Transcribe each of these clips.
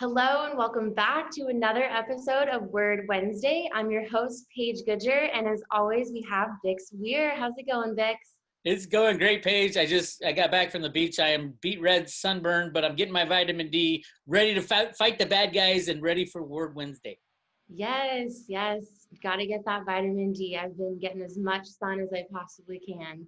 Hello and welcome back to another episode of Word Wednesday. I'm your host, Paige Goodger, and as always, we have Bix Weir. How's it going, Bix? It's going great, Paige. I got back from the beach. I am beet red, sunburned, but I'm getting my vitamin D, ready to fight the bad guys and ready for Word Wednesday. Yes. Got to get that vitamin D. I've been getting as much sun as I possibly can.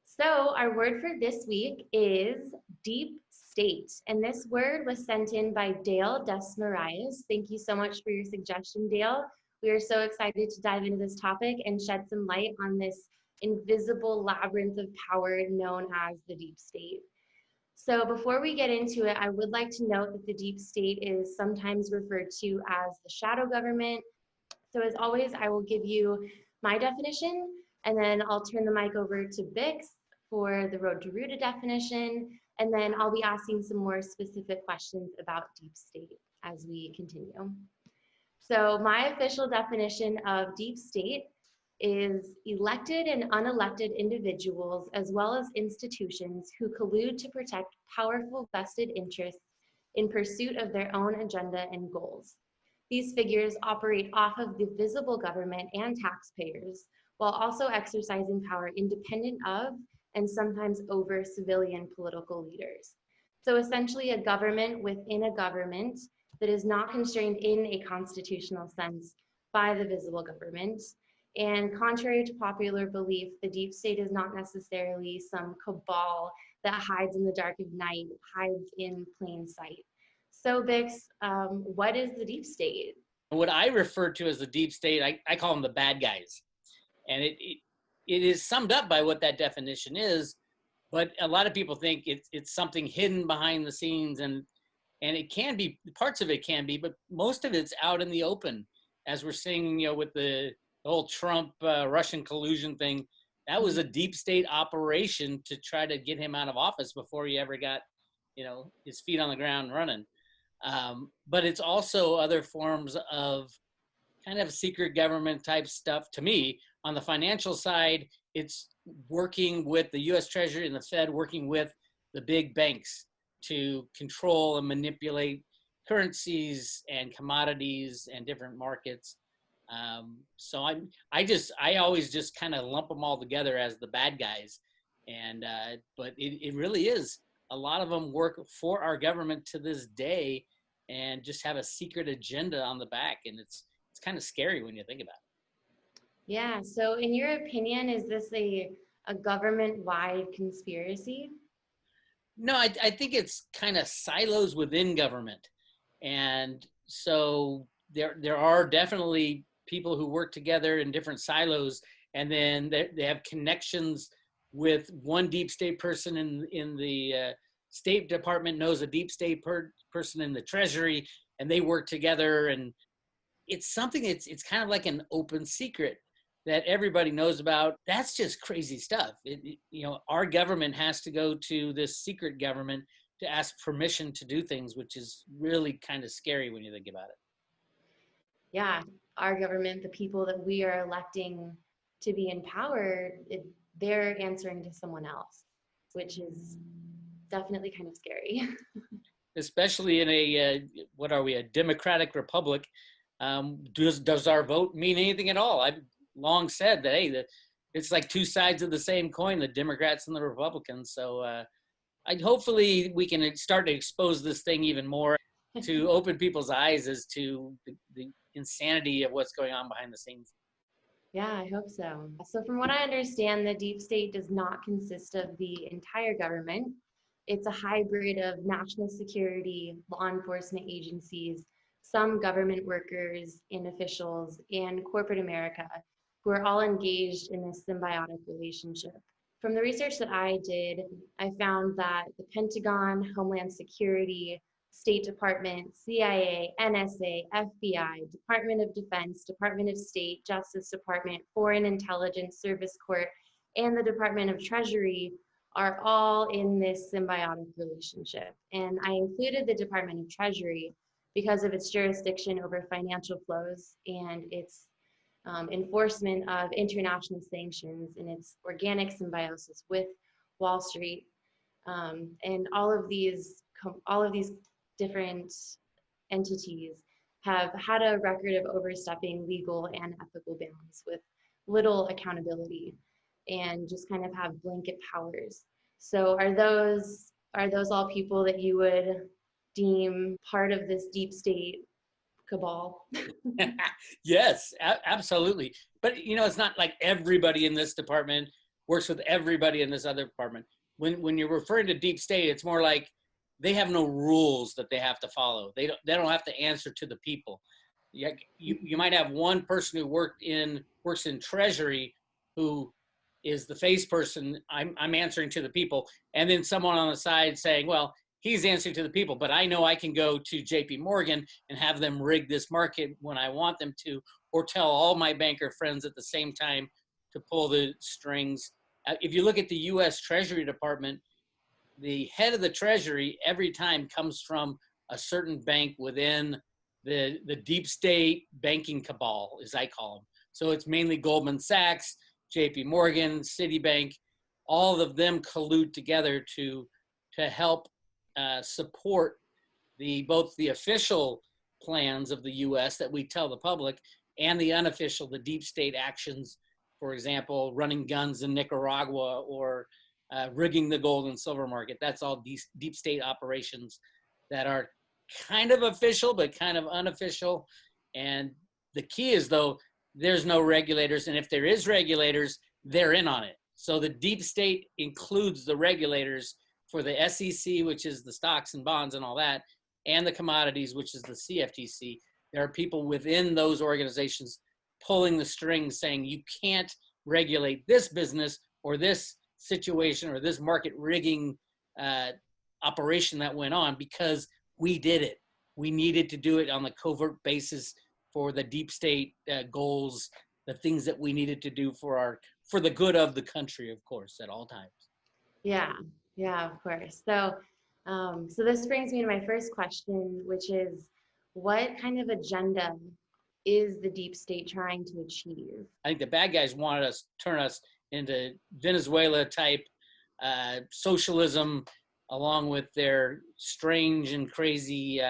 So our word for this week is deep state. And this word was sent in by Dale Desmarias. Thank you so much for your suggestion, Dale. We are so excited to dive into this topic and shed some light on this invisible labyrinth of power known as the deep state. So before we get into it, I would like to note that the deep state is sometimes referred to as the shadow government. So as always, I will give you my definition, and then I'll turn the mic over to Bix for the Road to Ruta definition, and then I'll be asking some more specific questions about deep state as we continue. So my official definition of deep state is elected and unelected individuals as well as institutions who collude to protect powerful vested interests in pursuit of their own agenda and goals. These figures operate off of the visible government and taxpayers, while also exercising power independent of and sometimes over civilian political leaders. So essentially a government within a government that is not constrained in a constitutional sense by the visible government. And contrary to popular belief, the deep state is not necessarily some cabal that hides in the dark of night, hides in plain sight. So Bix, what is the deep state? What I refer to as the deep state, I call them the bad guys. And it is summed up by what that definition is, but a lot of people think it's something hidden behind the scenes, and it can be, parts of it can be, but most of it's out in the open, as we're seeing, with the whole Trump Russian collusion thing. That was a deep state operation to try to get him out of office before he ever got, his feet on the ground running. But it's also other forms of kind of secret government type stuff. To me, on the financial side, it's working with the U.S. Treasury and the Fed, working with the big banks to control and manipulate currencies and commodities and different markets. So I always just kind of lump them all together as the bad guys. And but it really is. A lot of them work for our government to this day and just have a secret agenda on the back. And it's kind of scary when you think about it. Yeah, so in your opinion, is this a government-wide conspiracy? No, I think it's kind of silos within government. And so there are definitely people who work together in different silos, and then they have connections with one deep state person in the State Department knows a deep state person in the Treasury, and they work together. And it's something, it's kind of like an open secret that everybody knows about. That's just crazy stuff. Our government has to go to this secret government to ask permission to do things, which is really kind of scary when you think about it. Yeah, our government, the people that we are electing to be in power, they're answering to someone else, which is definitely kind of scary. Especially in a democratic republic. Does our vote mean anything at all? I've long said that, hey, it's like two sides of the same coin, the Democrats and the Republicans. So hopefully we can start to expose this thing even more to open people's eyes as to the insanity of what's going on behind the scenes. Yeah, I hope so. So from what I understand, the deep state does not consist of the entire government. It's a hybrid of national security, law enforcement agencies, some government workers and officials, and corporate America, who are all engaged in this symbiotic relationship. From the research that I did, I found that the Pentagon, Homeland Security, State Department, CIA, NSA, FBI, Department of Defense, Department of State, Justice Department, Foreign Intelligence Service Corps, and the Department of Treasury are all in this symbiotic relationship. And I included the Department of Treasury because of its jurisdiction over financial flows and its enforcement of international sanctions and its organic symbiosis with Wall Street, and all of these different entities have had a record of overstepping legal and ethical bounds with little accountability and just kind of have blanket powers. So are those all people that you would deem part of this deep state cabal? Yes, absolutely. But it's not like everybody in this department works with everybody in this other department. When you're referring to deep state, it's more like they have no rules that they have to follow. They don't have to answer to the people. You might have one person who works in Treasury who is the face person. I'm answering to the people, and then someone on the side saying, well, he's answering to the people, but I know I can go to JP Morgan and have them rig this market when I want them to, or tell all my banker friends at the same time to pull the strings. If you look at the U.S. Treasury Department, the head of the Treasury every time comes from a certain bank within the deep state banking cabal, as I call them. So it's mainly Goldman Sachs, JP Morgan, Citibank. All of them collude together to help support both the official plans of the U.S. that we tell the public and the unofficial, the deep state actions, for example, running guns in Nicaragua or rigging the gold and silver market. That's all deep state operations that are kind of official, but kind of unofficial. And the key is, though, there's no regulators. And if there is regulators, they're in on it. So the deep state includes the regulators for the SEC, which is the stocks and bonds and all that, and the commodities, which is the CFTC. There are people within those organizations pulling the strings saying you can't regulate this business or this situation or this market rigging operation that went on because we did it. We needed to do it on the covert basis for the deep state goals, the things that we needed to do for the good of the country, of course, at all times. Yeah, of course. So this brings me to my first question, which is, what kind of agenda is the deep state trying to achieve? I think the bad guys wanted us, turn us into Venezuela type socialism, along with their strange and crazy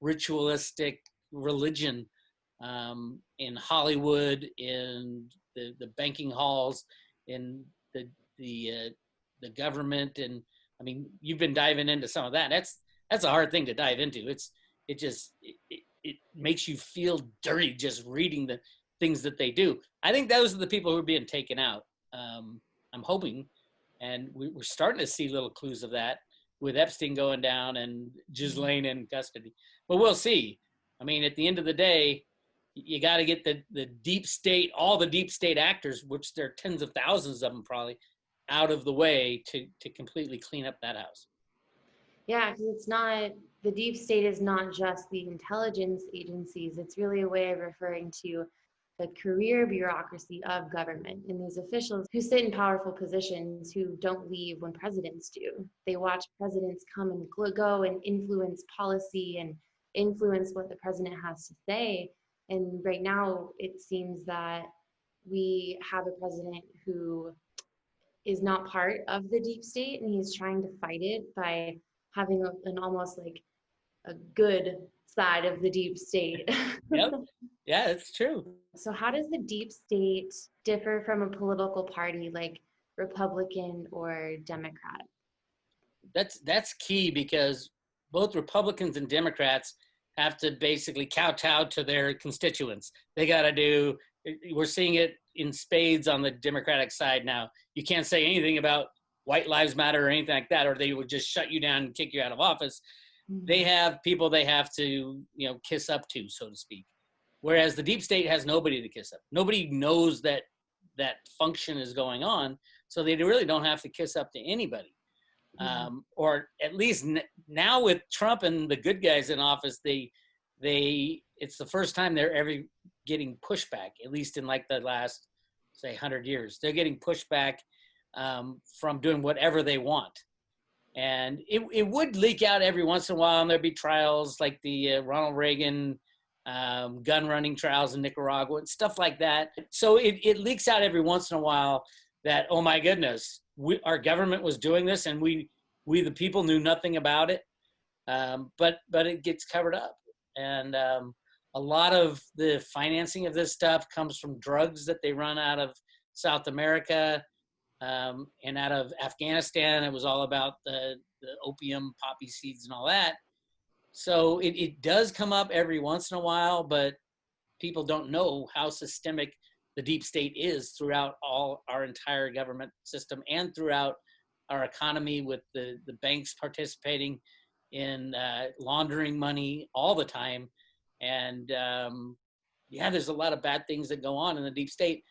ritualistic religion in Hollywood, in the banking halls, in the government. And I mean, you've been diving into some of that. That's a hard thing to dive into. It makes you feel dirty just reading the things that they do. I think those are the people who are being taken out. I'm hoping, and we're starting to see little clues of that with Epstein going down and Ghislaine in custody. But we'll see. I mean, at the end of the day, you got to get the deep state, all the deep state actors, which there are tens of thousands of them probably, out of the way to completely clean up that house. Yeah, because the deep state is not just the intelligence agencies. It's really a way of referring to the career bureaucracy of government and these officials who sit in powerful positions who don't leave when presidents do. They watch presidents come and go and influence policy and influence what the president has to say. And right now, it seems that we have a president who is not part of the deep state, and he's trying to fight it by having an almost like a good side of the deep state. Yep. Yeah, it's true. So how does the deep state differ from a political party like Republican or Democrat? That's key, because both Republicans and Democrats have to basically kowtow to their constituents. They got to do, we're seeing it in spades on the Democratic side now. You can't say anything about White Lives Matter or anything like that, or they would just shut you down and kick you out of office. Mm-hmm. They have people they have to, kiss up to, so to speak. Whereas the deep state has nobody to kiss up. Nobody knows that function is going on, so they really don't have to kiss up to anybody. Mm-hmm. Or at least now with Trump and the good guys in office, it's the first time they're ever getting pushback, at least in like the last, say, 100 years. They're getting pushback from doing whatever they want. And it would leak out every once in a while, and there'd be trials like the Ronald Reagan gun running trials in Nicaragua and stuff like that. So it leaks out every once in a while that, oh my goodness, our government was doing this and we the people knew nothing about it. But it gets covered up. And a lot of the financing of this stuff comes from drugs that they run out of South America and out of Afghanistan. It was all about the opium, poppy seeds, and all that. So it does come up every once in a while, but people don't know how systemic the deep state is throughout all our entire government system and throughout our economy, with the banks participating in laundering money all the time. And yeah, there's a lot of bad things that go on in the deep state.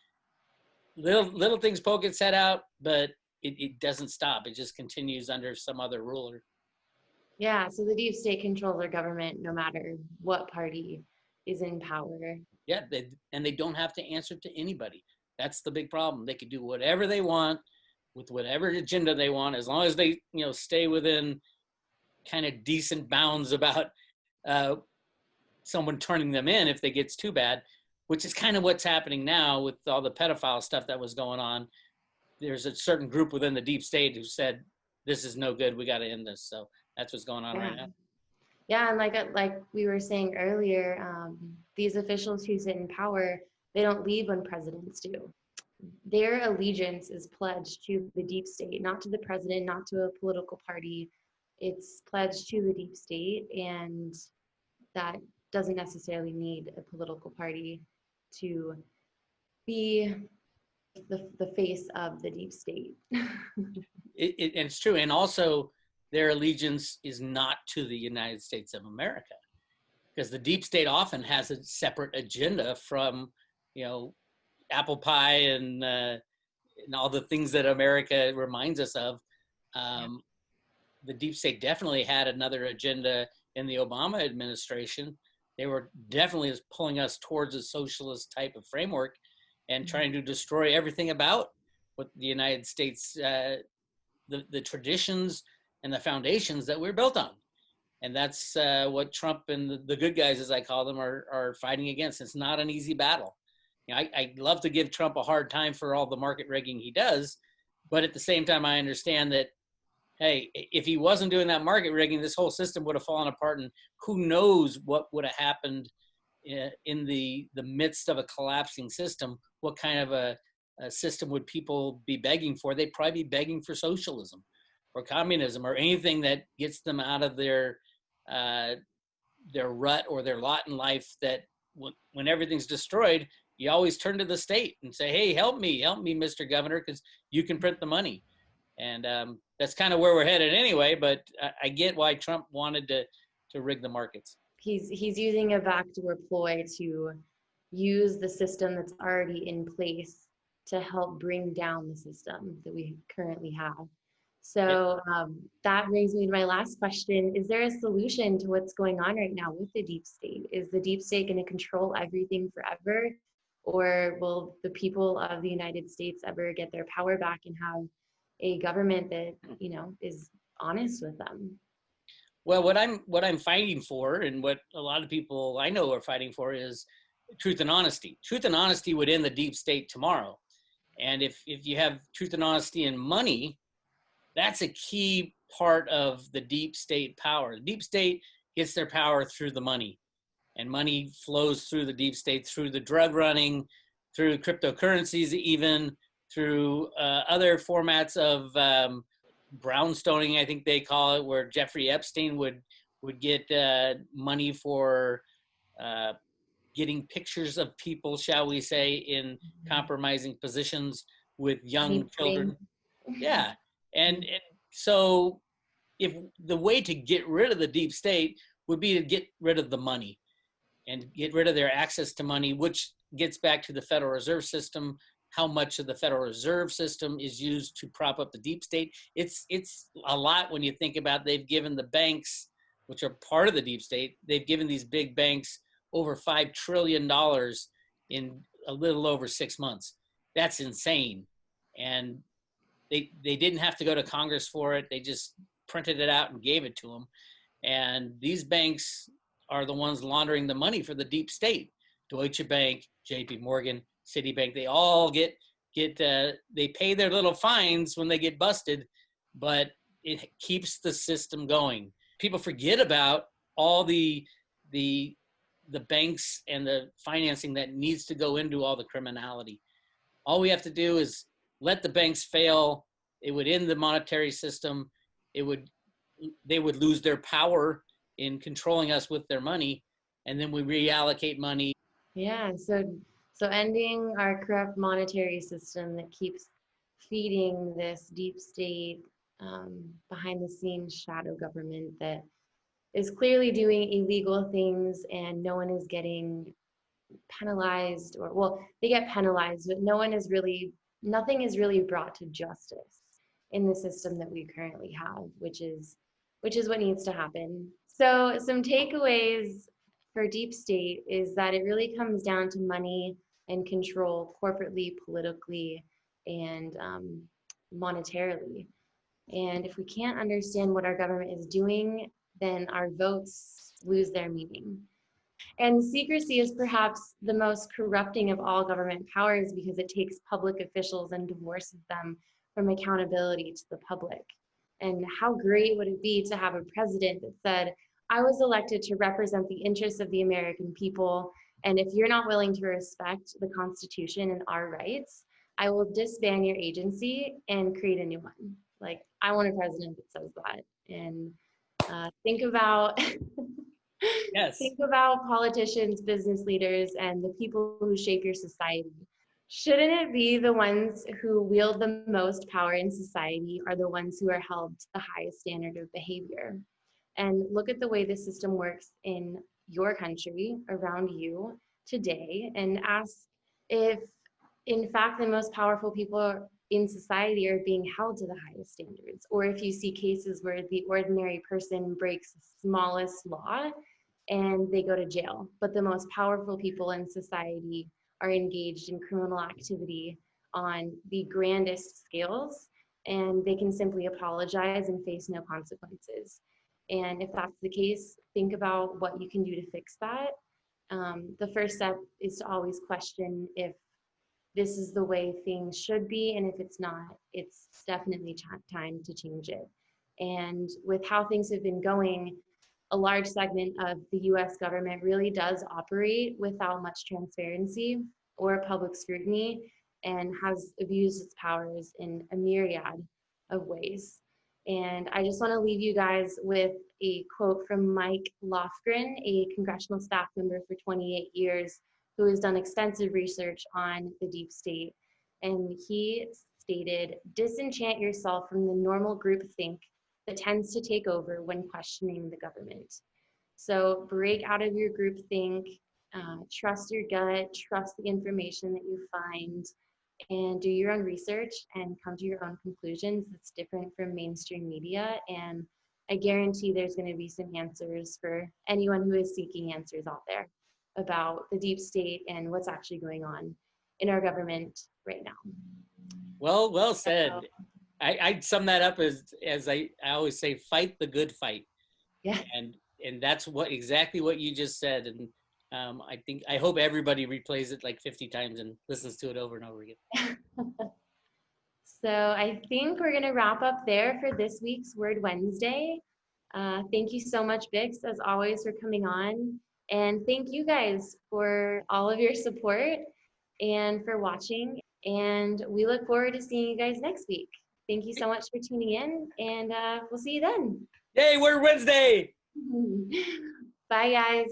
Little things poke its head out, but it doesn't stop. It just continues under some other ruler. Yeah, so the deep state controls our government no matter what party is in power. Yeah, and they don't have to answer to anybody. That's the big problem. They can do whatever they want with whatever agenda they want, as long as they, stay within kind of decent bounds about someone turning them in if they gets too bad, which is kind of what's happening now with all the pedophile stuff that was going on. There's a certain group within the deep state who said, this is no good, we got to end this. So that's what's going on right now. Yeah, and like we were saying earlier, these officials who sit in power, they don't leave when presidents do. Their allegiance is pledged to the deep state, not to the president, not to a political party. It's pledged to the deep state, and that doesn't necessarily need a political party to be the face of the deep state. It's true. And also, their allegiance is not to the United States of America, because the deep state often has a separate agenda from, apple pie and all the things that America reminds us of. The deep state definitely had another agenda in the Obama administration. They were definitely pulling us towards a socialist type of framework and trying to destroy everything about what the United States, the traditions and the foundations that we're built on. And that's what Trump and the good guys, as I call them, are fighting against. It's not an easy battle. I love to give Trump a hard time for all the market rigging he does, but at the same time, I understand that, hey, if he wasn't doing that market rigging, this whole system would have fallen apart, and who knows what would have happened in the midst of a collapsing system. What kind of a system would people be begging for? They'd probably be begging for socialism or communism or anything that gets them out of their rut or their lot in life, that when everything's destroyed, you always turn to the state and say, hey, help me, Mr. Governor, because you can print the money. And that's kind of where we're headed anyway, but I get why Trump wanted to rig the markets. He's using a backdoor ploy to use the system that's already in place to help bring down the system that we currently have. So that brings me to my last question. Is there a solution to what's going on right now with the deep state? Is the deep state going to control everything forever? Or will the people of the United States ever get their power back and have a government that, is honest with them? Well, what I'm fighting for, and what a lot of people I know are fighting for, is truth and honesty. Truth and honesty would end the deep state tomorrow. And if you have truth and honesty and money, that's a key part of the deep state power. The deep state gets their power through the money, and money flows through the deep state, through the drug running, through cryptocurrencies, even through other formats of brownstoning, I think they call it, where Jeffrey Epstein would get money for getting pictures of people, shall we say, in compromising positions with young children. Yeah. And so if the way to get rid of the deep state would be to get rid of the money and get rid of their access to money, which gets back to the Federal Reserve System. How much of the Federal Reserve System is used to prop up the deep state? It's a lot when you think about, they've given the banks, which are part of the deep state, they've given these big banks over $5 trillion in a little over 6 months. That's insane. And they didn't have to go to Congress for it. They just printed it out and gave it to them. And these banks are the ones laundering the money for the deep state. Deutsche Bank, JP Morgan, Citibank, they all get they pay their little fines when they get busted, but it keeps the system going. People forget about all the the banks and the financing that needs to go into all the criminality. All we have to do is let the banks fail. It would end the monetary system. They would lose their power in controlling us with their money, and then we reallocate money. Yeah, so ending our corrupt monetary system that keeps feeding this deep state, behind the scenes shadow government that is clearly doing illegal things, and no one is getting penalized, or well, they get penalized, but nothing is really brought to justice in the system that we currently have, which is what needs to happen. So some takeaways for deep state is that it really comes down to money and control, corporately, politically, and monetarily. And if we can't understand what our government is doing, then our votes lose their meaning. And secrecy is perhaps the most corrupting of all government powers because it takes public officials and divorces them from accountability to the public. And how great would it be to have a president that said, I was elected to represent the interests of the American people, and if you're not willing to respect the Constitution and our rights, I will disband your agency and create a new one. Like, I want a president that says that. And think about Yes. think about politicians, business leaders, and the people who shape your society. Shouldn't it be the ones who wield the most power in society are the ones who are held to the highest standard of behavior? And look at the way the system works in your country, around you today, and ask if, in fact, the most powerful people in society are being held to the highest standards, or if you see cases where the ordinary person breaks the smallest law and they go to jail, but the most powerful people in society are engaged in criminal activity on the grandest scales, and they can simply apologize and face no consequences. And if that's the case, think about what you can do to fix that. The first step is to always question if this is the way things should be, and if it's not, it's definitely time to change it. And with how things have been going, a large segment of the US government really does operate without much transparency or public scrutiny, and has abused its powers in a myriad of ways. And I just want to leave you guys with a quote from Mike Lofgren, a congressional staff member for 28 years, who has done extensive research on the deep state. And he stated, "Disenchant yourself from the normal groupthink that tends to take over when questioning the government." So break out of your groupthink, trust your gut, trust the information that you find, and do your own research and come to your own conclusions that's different from mainstream media. And I guarantee there's going to be some answers for anyone who is seeking answers out there about the deep state and what's actually going on in our government right now. Well said. I'd sum that up as I always say, fight the good fight. Yeah. And that's exactly what you just said. And I hope everybody replays it like 50 times and listens to it over and over again. So I think we're going to wrap up there for this week's Word Wednesday. Thank you so much, Bix, as always, for coming on. And thank you guys for all of your support and for watching. And we look forward to seeing you guys next week. Thank you so much for tuning in, and we'll see you then. Yay, Word Wednesday! Bye, guys.